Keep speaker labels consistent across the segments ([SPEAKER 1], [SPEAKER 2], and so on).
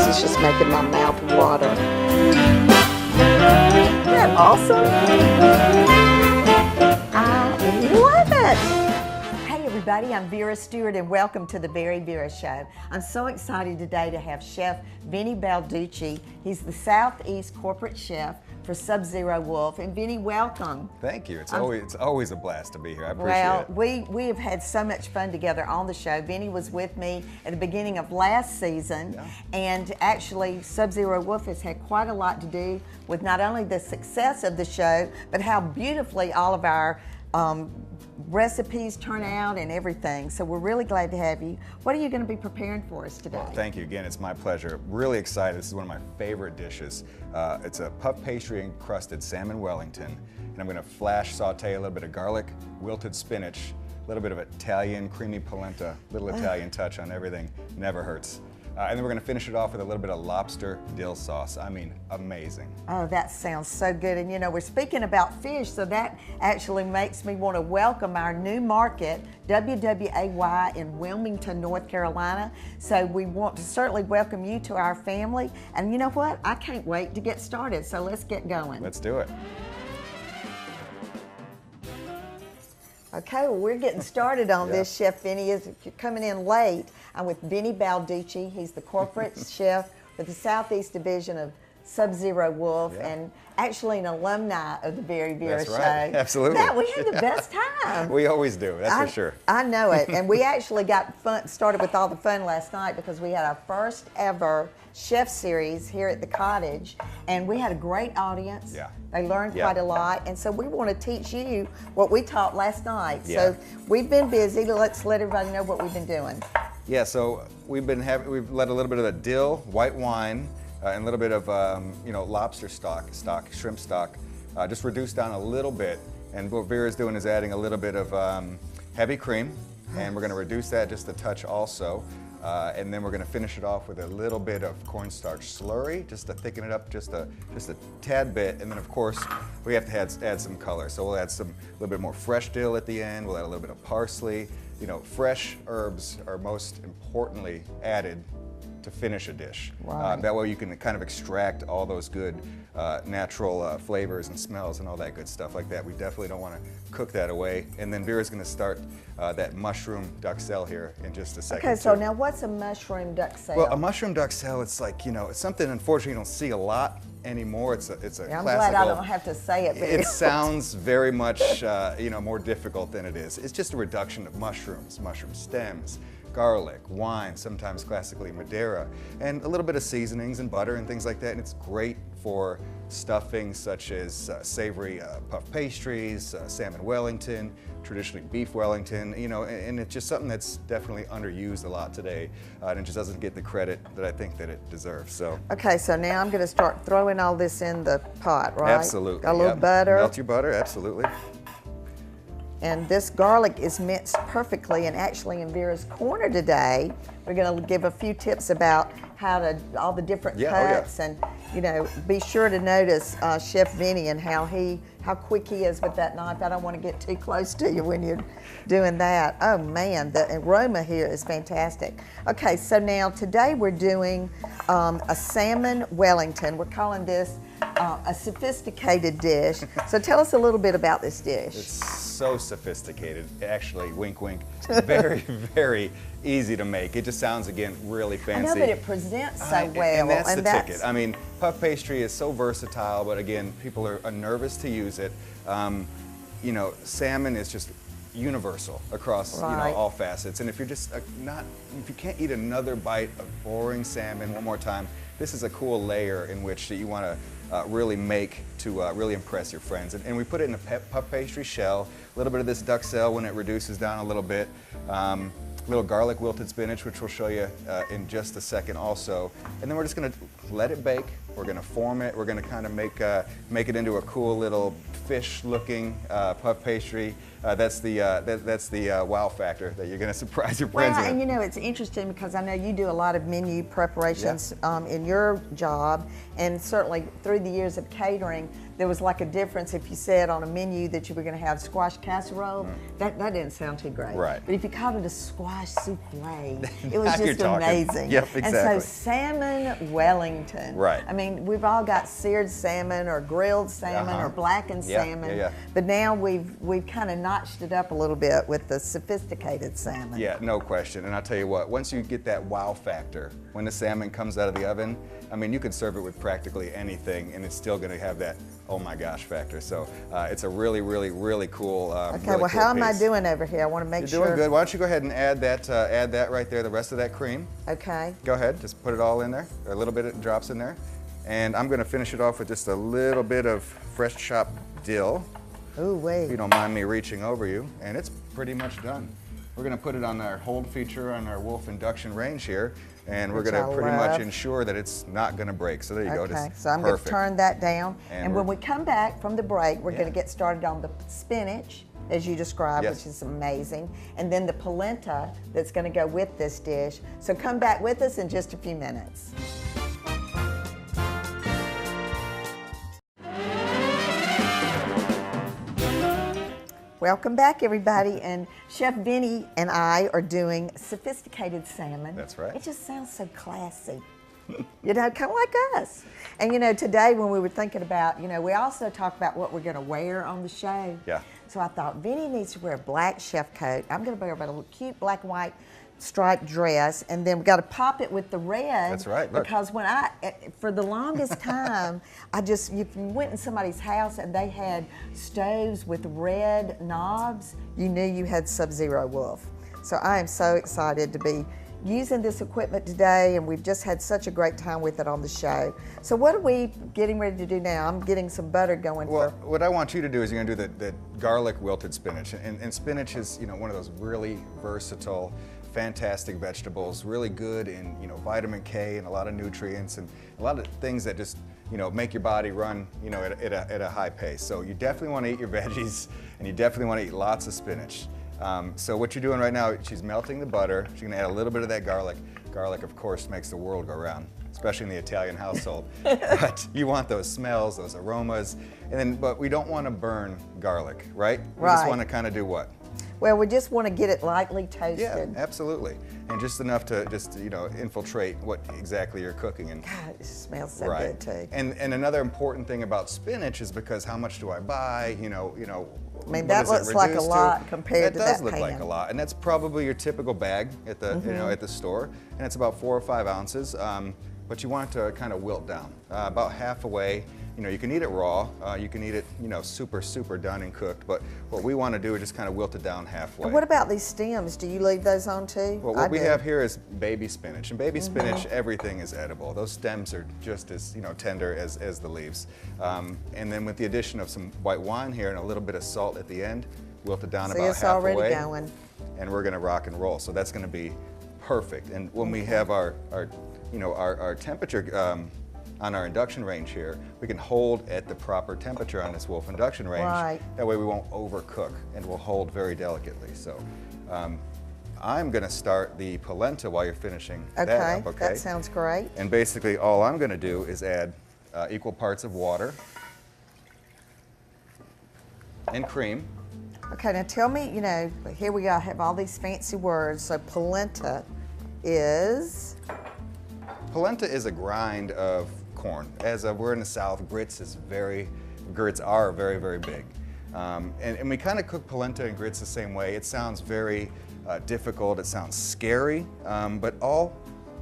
[SPEAKER 1] is just making my mouth water. Isn't that awesome? I love it. Hey everybody, I'm Vera Stewart and welcome to the VeryVera Show. I'm so excited today to have Chef Vinnie Balducci. He's the Southeast corporate chef for SubZero-Wolf. And Vinnie, welcome.
[SPEAKER 2] Thank you. It's always a blast to be here. I appreciate
[SPEAKER 1] it. We have had so much fun together on the show. Vinnie was with me at the beginning of last season, and actually SubZero-Wolf has had quite a lot to do with not only the success of the show, but how beautifully all of our recipes turn out and everything. So we're really glad to have you. What are you going to be preparing for us today?
[SPEAKER 2] Well, thank you again. It's my pleasure. Really excited. This is one of my favorite dishes. It's a puff pastry encrusted salmon Wellington, and I'm going to flash saute a little bit of garlic, wilted spinach, a little bit of Italian creamy polenta, little Italian touch on everything. Never hurts. And then we're going to finish it off with a little bit of lobster dill sauce. I mean, amazing.
[SPEAKER 1] Oh, that sounds so good. And you know, we're speaking about fish, so that actually makes me want to welcome our new market, WWAY in Wilmington, North Carolina. So we want to certainly welcome you to our family. And you know what? I can't wait to get started. So let's get going.
[SPEAKER 2] Let's do it.
[SPEAKER 1] Okay, well, we're getting started on this, Chef Vinnie. If you're coming in late, I'm with Vinnie Balducci. He's the corporate chef for the Southeast Division of SubZero-Wolf, and actually an alumni of the VeryVera Show.
[SPEAKER 2] Right. Absolutely.
[SPEAKER 1] Yeah, we had the best time.
[SPEAKER 2] We always do, that's for sure.
[SPEAKER 1] I know it. And we actually got started with all the fun last night because we had our first ever chef series here at the Cottage, and we had a great audience.
[SPEAKER 2] Yeah.
[SPEAKER 1] They learned quite a lot, and so we want to teach you what we taught last night. So we've been busy. Let's let everybody know what we've been doing.
[SPEAKER 2] Yeah, so we've let a little bit of the dill, white wine, and a little bit of lobster stock, shrimp stock, just reduced down a little bit. And what Vera's doing is adding a little bit of heavy cream, and we're going to reduce that just a touch also. And then we're going to finish it off with a little bit of cornstarch slurry, just to thicken it up just a tad bit. And then, of course, we have to add some color. So we'll add a little bit more fresh dill at the end. We'll add a little bit of parsley. You know, fresh herbs are most importantly added to finish a dish.
[SPEAKER 1] Right.
[SPEAKER 2] That way you can kind of extract all those good natural flavors and smells and all that good stuff like that. We definitely don't want to cook that away. And then Vera's going to start that mushroom duxelle here in just a second.
[SPEAKER 1] Okay, so now what's a mushroom duxelle?
[SPEAKER 2] Well, a mushroom duxelle, it's like, it's something unfortunately you don't see a lot anymore. It's a classical.
[SPEAKER 1] I'm glad I don't have to say it.
[SPEAKER 2] It sounds very much more difficult than it is. It's just a reduction of mushrooms, mushroom stems, garlic, wine, sometimes classically Madeira, and a little bit of seasonings and butter and things like that. And it's great for stuffings such as savory puff pastries, salmon Wellington, traditionally beef Wellington, and it's just something that's definitely underused a lot today, and it just doesn't get the credit that I think that it deserves. So.
[SPEAKER 1] Okay, so now I'm going to start throwing all this in the pot, right?
[SPEAKER 2] Absolutely.
[SPEAKER 1] Got a little butter.
[SPEAKER 2] Melt your butter, absolutely.
[SPEAKER 1] And this garlic is minced perfectly, and actually in Vera's Corner today, we're going to give a few tips about how to, all the different cuts, and be sure to notice Chef Vinnie and how quick he is with that knife. I don't want to get too close to you when you're doing that. Oh man, the aroma here is fantastic. Okay, so now today we're doing a salmon Wellington. We're calling this a sophisticated dish. So tell us a little bit about this dish.
[SPEAKER 2] It's so sophisticated, actually, wink wink, very, very easy to make. It just sounds, again, really fancy.
[SPEAKER 1] I know, but it presents so well.
[SPEAKER 2] And that's the ticket. I mean, puff pastry is so versatile, but again, people are nervous to use it. Salmon is just universal across all facets. And if you're just if you can't eat another bite of boring salmon one more time, this is a cool layer in which you want to really make to really impress your friends. And we put it in a puff pastry shell, a little bit of this duxelle when it reduces down a little bit, little garlic wilted spinach, which we'll show you in just a second also. And then we're just going to let it bake We're going to form it. We're going to kind of make it into a cool little fish-looking puff pastry. That's the wow factor that you're going to surprise your friends with.
[SPEAKER 1] And you know, it's interesting because I know you do a lot of menu preparations in your job, and certainly through the years of catering, there was like a difference if you said on a menu that you were going to have squash casserole. That didn't sound too great.
[SPEAKER 2] Right.
[SPEAKER 1] But if you called it a squash souffle, it was just
[SPEAKER 2] talking.
[SPEAKER 1] amazing.
[SPEAKER 2] Yep, exactly.
[SPEAKER 1] And so salmon Wellington.
[SPEAKER 2] Right.
[SPEAKER 1] I mean, we've all got seared salmon or grilled salmon or blackened salmon.
[SPEAKER 2] Yeah.
[SPEAKER 1] But now we've kind of notched it up a little bit with the sophisticated salmon.
[SPEAKER 2] Yeah, no question. And I'll tell you what, once you get that wow factor, when the salmon comes out of the oven, I mean, you can serve it with practically anything and it's still going to have that oh my gosh factor. So it's a really, really, really cool
[SPEAKER 1] Okay,
[SPEAKER 2] really
[SPEAKER 1] well,
[SPEAKER 2] cool
[SPEAKER 1] how am
[SPEAKER 2] piece.
[SPEAKER 1] I doing over here? I want to make sure.
[SPEAKER 2] You're doing good. Why don't you go ahead and add that right there, the rest of that cream.
[SPEAKER 1] Okay.
[SPEAKER 2] Go ahead, just put it all in there. A little bit of drops in there. And I'm going to finish it off with just a little bit of fresh chopped dill.
[SPEAKER 1] Ooh, wait.
[SPEAKER 2] If you don't mind me reaching over you, and it's pretty much done. We're going to put it on our hold feature on our Wolf induction range here, and we're going to pretty much ensure that it's not going to break. So there you go.
[SPEAKER 1] Okay, so I'm going to turn that down. And when we come back from the break, we're going to get started on the spinach, as you described, which is amazing, and then the polenta that's going to go with this dish. So come back with us in just a few minutes. Welcome back, everybody, and Chef Vinnie and I are doing sophisticated salmon.
[SPEAKER 2] That's right.
[SPEAKER 1] It just sounds so classy. You know, kind of like us. And you know, today when we were thinking about, you know, we also talk about what we're going to wear on the show.
[SPEAKER 2] Yeah.
[SPEAKER 1] So I thought Vinnie needs to wear a black chef coat. I'm going to wear a little cute black and white striped dress, and then we got to pop it with the red.
[SPEAKER 2] That's right. Look.
[SPEAKER 1] Because when for the longest time, if you went in somebody's house and they had stoves with red knobs, you knew you had SubZero-Wolf. So I am so excited to be using this equipment today, and we've just had such a great time with it on the show. So what are we getting ready to do now? I'm getting some butter going.
[SPEAKER 2] Well, what I want you to do is you're going to do the garlic wilted spinach, and spinach is, you know, one of those really versatile, fantastic vegetables, really good in, you know, vitamin K and a lot of nutrients and a lot of things that just, you know, make your body run, you know, at a high pace. So you definitely want to eat your veggies, and you definitely want to eat lots of spinach. So what you're doing right now, she's melting the butter. She's going to add a little bit of that garlic. Garlic, of course, makes the world go round, especially in the Italian household. But you want those smells, those aromas, but we don't want to burn garlic, right? We just want to kind of do what?
[SPEAKER 1] Well, we just want to get it lightly toasted.
[SPEAKER 2] Yeah, absolutely. And just enough to you know, infiltrate what exactly you're cooking. And
[SPEAKER 1] God, it smells so good too.
[SPEAKER 2] And another important thing about spinach is because how much do I buy? You know.
[SPEAKER 1] I mean, that looks like a lot compared to that pan.
[SPEAKER 2] That does look like a lot, and that's probably your typical bag at the you know, at the store, and it's about 4 or 5 ounces. But you want it to kind of wilt down, about half away. You know, you can eat it raw, you can eat it, you know, super done and cooked, but what we want to do is just kind of wilt it down halfway.
[SPEAKER 1] And what about these stems? Do you leave those on too?
[SPEAKER 2] Well, what we have here is baby spinach, and baby spinach, everything is edible. Those stems are just as, you know, tender as the leaves. And then with the addition of some white wine here and a little bit of salt at the end, wilt it down about halfway.
[SPEAKER 1] It's already going.
[SPEAKER 2] And we're going to rock and roll, so that's going to be perfect. And when we have our you know, our temperature on our induction range here, we can hold at the proper temperature on this Wolf induction range.
[SPEAKER 1] Right.
[SPEAKER 2] That way we won't overcook and we'll hold very delicately. So I'm going to start the polenta while you're finishing that up, okay?
[SPEAKER 1] That sounds great.
[SPEAKER 2] And basically all I'm going to do is add equal parts of water and cream.
[SPEAKER 1] Okay, now tell me, you know, here we go, I have all these fancy words. So polenta is?
[SPEAKER 2] Polenta is a grind of corn. As we're in the South, grits are very, very big. And we kind of cook polenta and grits the same way. It sounds very difficult, it sounds scary, but all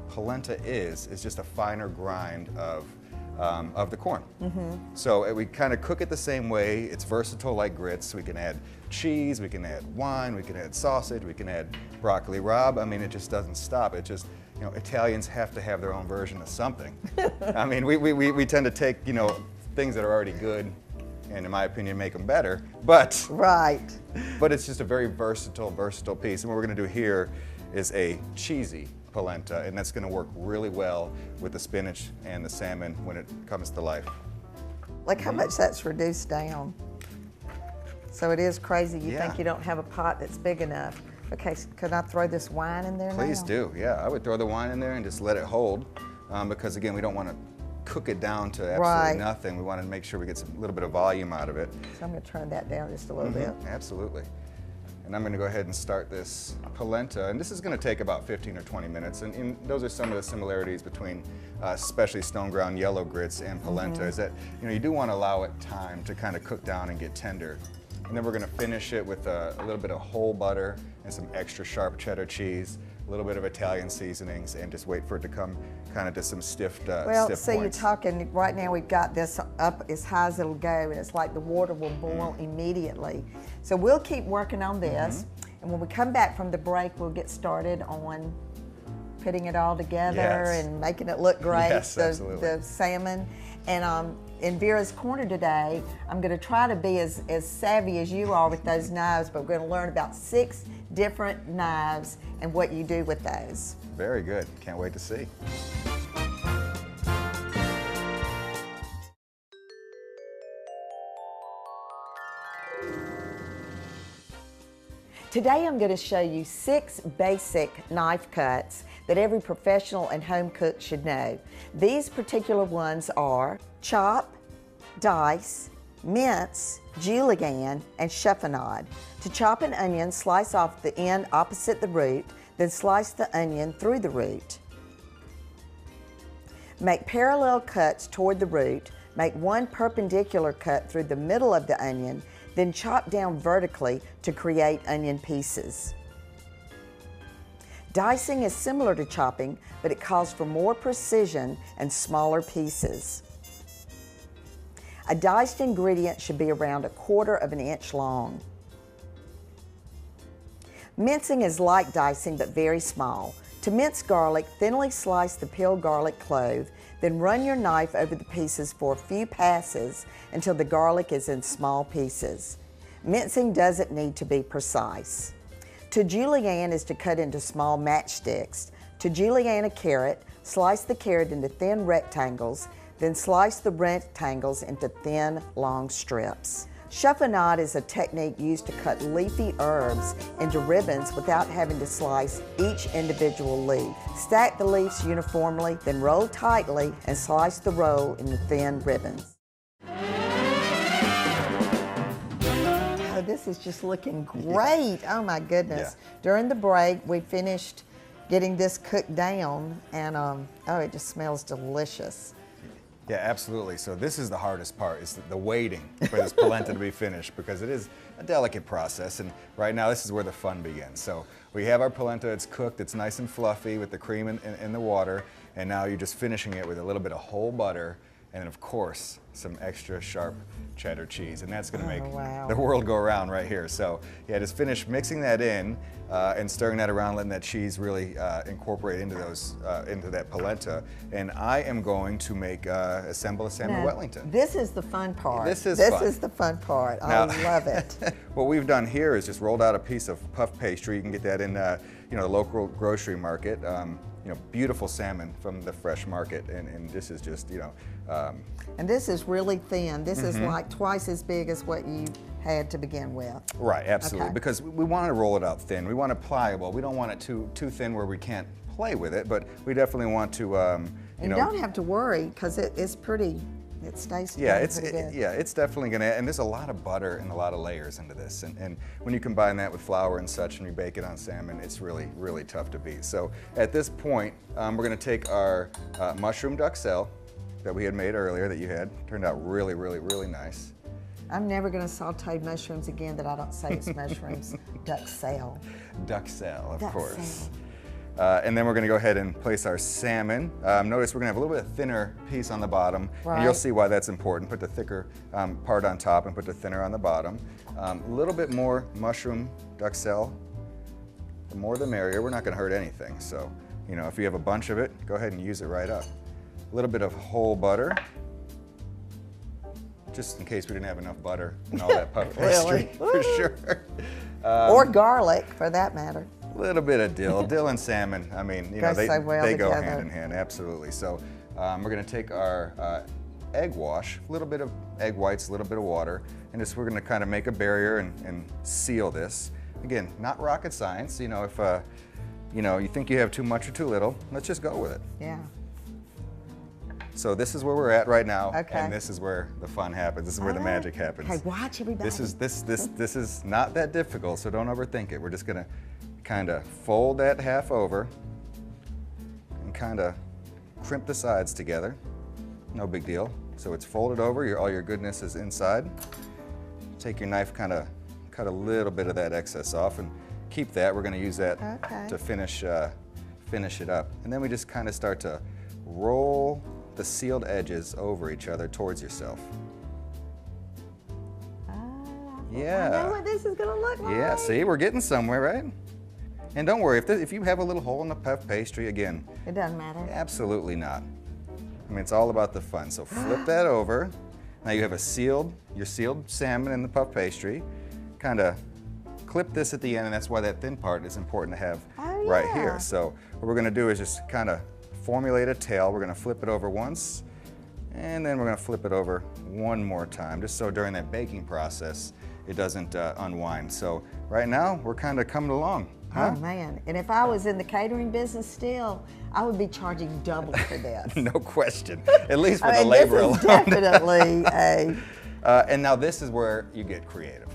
[SPEAKER 2] polenta is just a finer grind of the corn. So we kind of cook it the same way. It's versatile like grits. We can add cheese, we can add wine, we can add sausage, we can add broccoli rabe. I mean, it just doesn't stop. It just, you know, Italians have to have their own version of something. I mean, we tend to take, you know, things that are already good and, in my opinion, make them better. But but it's just a very versatile piece. And what we're going to do here is a cheesy polenta, and that's going to work really well with the spinach and the salmon when it comes to life.
[SPEAKER 1] Look how much that's reduced down. So it is crazy. You
[SPEAKER 2] Yeah.
[SPEAKER 1] think you don't have a pot that's big enough. Okay, so could I throw this wine in there now?
[SPEAKER 2] Please do, yeah. I would throw the wine in there and just let it hold, because again, we don't want to cook it down to absolutely
[SPEAKER 1] Right.
[SPEAKER 2] nothing. We want to make sure we get a little bit of volume out of it.
[SPEAKER 1] So I'm going to turn that down just a little bit.
[SPEAKER 2] Absolutely. And I'm going to go ahead and start this polenta, and this is going to take about 15 or 20 minutes. And those are some of the similarities between, especially stone ground yellow grits and polenta, is that you do want to allow it time to kind of cook down and get tender. And then we're going to finish it with a little bit of whole butter and some extra sharp cheddar cheese, a little bit of Italian seasonings, and just wait for it to come kind of to some stiff
[SPEAKER 1] Well,
[SPEAKER 2] stiff
[SPEAKER 1] see, you're
[SPEAKER 2] points.
[SPEAKER 1] talking, right now we've got this up as high as it'll go, and it's like the water will boil immediately. So we'll keep working on this, and when we come back from the break, we'll get started on putting it all together
[SPEAKER 2] Yes.
[SPEAKER 1] and making it look great,
[SPEAKER 2] Yes, absolutely.
[SPEAKER 1] the salmon. And in Vera's Corner today, I'm going to try to be as savvy as you are with those knives, but we're going to learn about 6 different knives and what you do with those.
[SPEAKER 2] Very good. Can't wait to see.
[SPEAKER 1] Today I'm going to show you 6 basic knife cuts that every professional and home cook should know. These particular ones are chop, dice, mince, julienne, and chiffonade. To chop an onion, slice off the end opposite the root, then slice the onion through the root. Make parallel cuts toward the root, make one perpendicular cut through the middle of the onion, then chop down vertically to create onion pieces. Dicing is similar to chopping, but it calls for more precision and smaller pieces. A diced ingredient should be around 1/4 of an inch long. Mincing is like dicing, but very small. To mince garlic, thinly slice the peeled garlic clove, then run your knife over the pieces for a few passes until the garlic is in small pieces. Mincing doesn't need to be precise. To julienne is to cut into small matchsticks. To julienne a carrot, slice the carrot into thin rectangles, then slice the rectangles into thin, long strips. Chiffonade is a technique used to cut leafy herbs into ribbons without having to slice each individual leaf. Stack the leaves uniformly, then roll tightly and slice the roll into thin ribbons. Oh, this is just looking great. Oh my goodness.
[SPEAKER 2] Yeah.
[SPEAKER 1] During the break, we finished getting this cooked down, and oh, it just smells delicious.
[SPEAKER 2] Yeah, absolutely. So this is the hardest part, is the waiting for this polenta to be finished, because it is a delicate process, and right now this is where the fun begins. So we have our polenta, it's cooked, it's nice and fluffy with the cream in the water, and now you're just finishing it with a little bit of whole butter, and then of course some extra sharp cheddar cheese, and that's going to make
[SPEAKER 1] wow.
[SPEAKER 2] the world go around right here. So yeah, just finish mixing that in and stirring that around, letting that cheese really incorporate into that polenta. And I am going to assemble a salmon Wellington.
[SPEAKER 1] This is the fun part.
[SPEAKER 2] This is
[SPEAKER 1] the fun part. I love it.
[SPEAKER 2] What we've done here is just rolled out a piece of puff pastry. You can get that in the local grocery market. Beautiful salmon from the fresh market, and this is just
[SPEAKER 1] and this is really thin. This is like twice as big as what you had to begin with.
[SPEAKER 2] Right, absolutely.
[SPEAKER 1] Okay.
[SPEAKER 2] Because we want to roll it out thin. We want it pliable. We don't want it too thin where we can't play with it, but we definitely want to.
[SPEAKER 1] And you don't have to worry, because it's pretty. It stays together pretty good.
[SPEAKER 2] It's definitely going to, and there's a lot of butter and a lot of layers into this, and when you combine that with flour and such and you bake it on salmon, it's really, really tough to beat. So at this point, we're going to take our mushroom duxelle that we had made earlier, that you had. Turned out really, really, really nice.
[SPEAKER 1] I'm never going to saute mushrooms again that I don't say it's mushrooms. Duxelle.
[SPEAKER 2] Duxelle, of course.
[SPEAKER 1] Duxelle.
[SPEAKER 2] And then we're going to go ahead and place our salmon. Notice we're going to have a little bit of thinner piece on the bottom.
[SPEAKER 1] Right.
[SPEAKER 2] And you'll see why that's important. Put the thicker part on top and put the thinner on the bottom. A little bit more mushroom duxelle. The more the merrier. We're not going to hurt anything. So, if you have a bunch of it, go ahead and use it right up. A little bit of whole butter, just in case we didn't have enough butter and all that puff pastry, for sure.
[SPEAKER 1] Or garlic, for that matter.
[SPEAKER 2] A little bit of dill. Dill and salmon, I mean, you know,
[SPEAKER 1] Goes so well
[SPEAKER 2] they go
[SPEAKER 1] together.
[SPEAKER 2] hand in hand, absolutely. So we're gonna take our egg wash, a little bit of egg whites, a little bit of water, and just we're gonna kind of make a barrier and seal this. Again, not rocket science. You know, if you know, you think you have too much or too little, let's just go with it.
[SPEAKER 1] Yeah.
[SPEAKER 2] So this is where we're at right now,
[SPEAKER 1] Okay.
[SPEAKER 2] and this is where the fun happens. This is where the magic happens.
[SPEAKER 1] Okay, watch everybody.
[SPEAKER 2] This is not that difficult, so don't overthink it. We're just gonna kind of fold that half over and kind of crimp the sides together. No big deal. So it's folded over. All your goodness is inside. Take your knife, kind of cut a little bit of that excess off, and keep that. We're gonna use that to finish it up. And then we just kind of start to roll the sealed edges over each other towards yourself. Yeah.
[SPEAKER 1] I know what this is gonna look like.
[SPEAKER 2] Yeah, see, we're getting somewhere, right? And don't worry, if you have a little hole in the puff pastry, again,
[SPEAKER 1] It doesn't matter.
[SPEAKER 2] absolutely not. I mean, it's all about the fun. So flip that over. Now you have your sealed salmon in the puff pastry. Kind of clip this at the end, and that's why that thin part is important to have right here. So what we're gonna do is just kind of formulate a tail. We're gonna flip it over once, and then we're gonna flip it over one more time, just so during that baking process, it doesn't unwind. So right now, we're kind of coming along. Huh?
[SPEAKER 1] Oh man, and if I was in the catering business still, I would be charging double for this.
[SPEAKER 2] No question, at least for
[SPEAKER 1] I
[SPEAKER 2] the
[SPEAKER 1] mean,
[SPEAKER 2] labor
[SPEAKER 1] this is
[SPEAKER 2] alone.
[SPEAKER 1] definitely a...
[SPEAKER 2] And now this is where you get creative.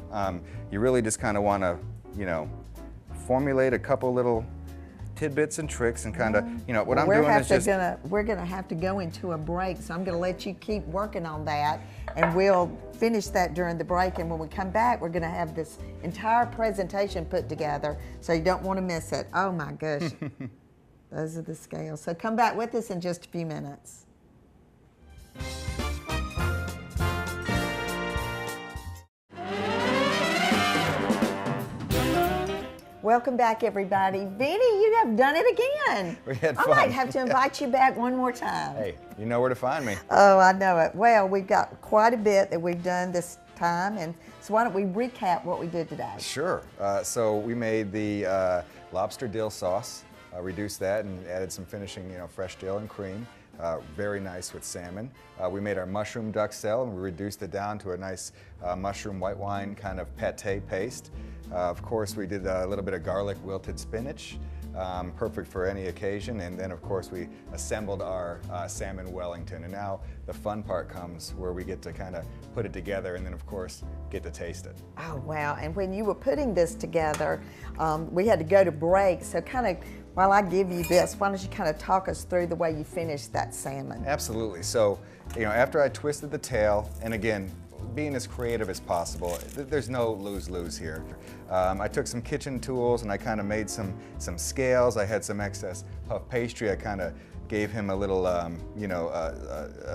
[SPEAKER 2] You really just kind of want to, you know, formulate a couple little tidbits and tricks and kind of, you know, what I'm doing is just...
[SPEAKER 1] We're gonna have to go into a break, so I'm gonna let you keep working on that, and we'll finish that during the break, and when we come back, we're gonna have this entire presentation put together, so you don't want to miss it. Oh my gosh. Those are the scales. So come back with us in just a few minutes. Welcome back, everybody. Vinnie, you have done it again.
[SPEAKER 2] We had
[SPEAKER 1] I
[SPEAKER 2] fun.
[SPEAKER 1] might have to invite you back one more time.
[SPEAKER 2] Hey, you know where to find me.
[SPEAKER 1] Oh, I know it. Well, we've got quite a bit that we've done this time, and so why don't we recap what we did today?
[SPEAKER 2] Sure. So we made the lobster dill sauce, reduced that and added some finishing, you know, fresh dill and cream. Very nice with salmon. We made our mushroom duxelle, and we reduced it down to a nice mushroom white wine kind of pate paste. Of course, we did a little bit of garlic wilted spinach, perfect for any occasion. And then, of course, we assembled our salmon Wellington. And now the fun part comes where we get to kind of put it together and then, of course, get to taste it.
[SPEAKER 1] Oh, wow. And when you were putting this together, we had to go to break. So kind of, while I give you this, why don't you kind of talk us through the way you finished that salmon?
[SPEAKER 2] Absolutely. So, you know, after I twisted the tail, and again, being as creative as possible, there's no lose-lose here. I took some kitchen tools and I kind of made some scales. I had some excess puff pastry. I kind of gave him a little, you know,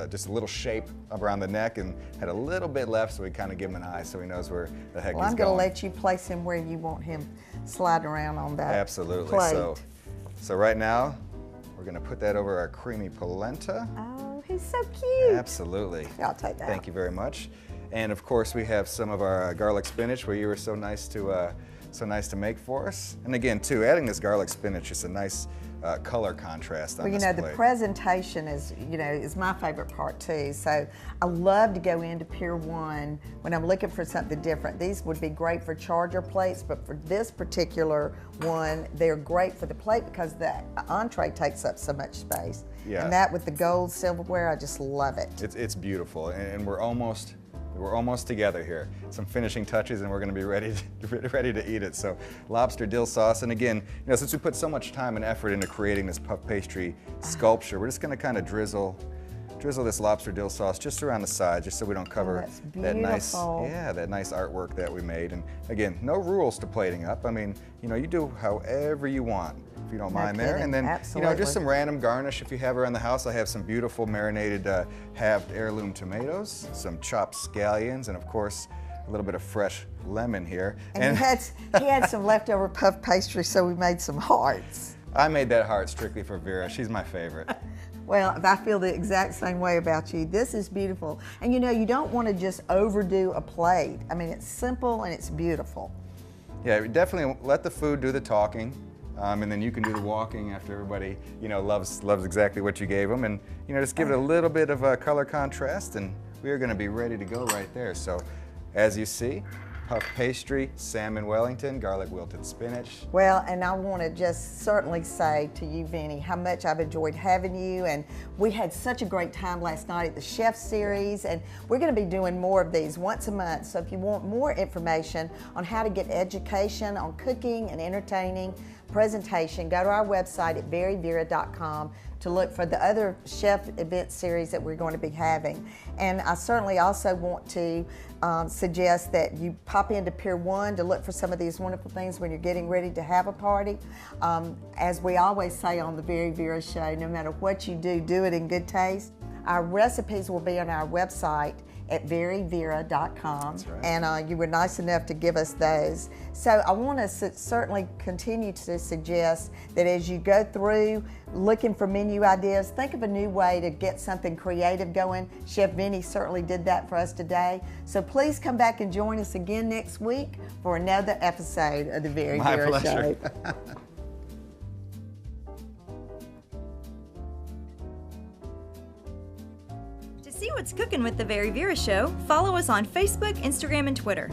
[SPEAKER 2] just a little shape around the neck and had a little bit left, so we kind of give him an eye so he knows where the heck he's going.
[SPEAKER 1] Well, I'm going to let you place him where you want him sliding around on that
[SPEAKER 2] Absolutely.
[SPEAKER 1] plate.
[SPEAKER 2] So right now, we're going to put that over our creamy polenta.
[SPEAKER 1] Oh, he's so cute.
[SPEAKER 2] Absolutely.
[SPEAKER 1] Yeah, I'll take that.
[SPEAKER 2] Thank you very much. And of course, we have some of our garlic spinach, where you were so nice to make for us. And again, too, adding this garlic spinach is a nice color contrast on
[SPEAKER 1] Well, you
[SPEAKER 2] this
[SPEAKER 1] know,
[SPEAKER 2] plate.
[SPEAKER 1] the presentation is, you know, is my favorite part too. So I love to go into Pier 1 when I'm looking for something different. These would be great for charger plates, but for this particular one, they're great for the plate because the entree takes up so much space.
[SPEAKER 2] Yeah.
[SPEAKER 1] And that with the gold silverware, I just love it.
[SPEAKER 2] It's beautiful, and we're almost together here. Some finishing touches, and we're going to be ready to eat it. So, lobster dill sauce, and again, you know, since we put so much time and effort into creating this puff pastry sculpture, we're just going to kind of drizzle this lobster dill sauce just around the sides, just so we don't cover that nice artwork that we made. And again, no rules to plating up. I mean, you know, you do however you want, if you don't mind there. And then, you know, just some random garnish if you have around the house. I have some beautiful marinated halved heirloom tomatoes, some chopped scallions, and of course, a little bit of fresh lemon here.
[SPEAKER 1] And he had some leftover puff pastry, so we made some hearts.
[SPEAKER 2] I made that heart strictly for Vera. She's my favorite.
[SPEAKER 1] Well, I feel the exact same way about you. This is beautiful. And you know, you don't want to just overdo a plate. I mean, it's simple and it's beautiful.
[SPEAKER 2] Yeah, definitely let the food do the talking. and then you can do the walking after everybody, you know, loves exactly what you gave them, and you know, just give it a little bit of a color contrast, and we are going to be ready to go right there. So, as you see, puff pastry, salmon Wellington, garlic wilted spinach.
[SPEAKER 1] Well, and I want to just certainly say to you, Vinnie, how much I've enjoyed having you, and we had such a great time last night at the Chef Series, and we're going to be doing more of these once a month. So if you want more information on how to get education on cooking and entertaining presentation, go to our website at VeryVera.com to look for the other chef event series that we're going to be having. And I certainly also want to suggest that you pop into Pier 1 to look for some of these wonderful things when you're getting ready to have a party. As we always say on the Very Vera Show, no matter what you do, do it in good taste. Our recipes will be on our website at VeryVera.com.
[SPEAKER 2] That's right.
[SPEAKER 1] And you were nice enough to give us those. So I want to certainly continue to suggest that as you go through looking for menu ideas, think of a new way to get something creative going. Chef Vinnie certainly did that for us today. So please come back and join us again next week for another episode of the Very Vera Show.
[SPEAKER 3] To see what's cooking with the Very Vera Show, follow us on Facebook, Instagram, and Twitter.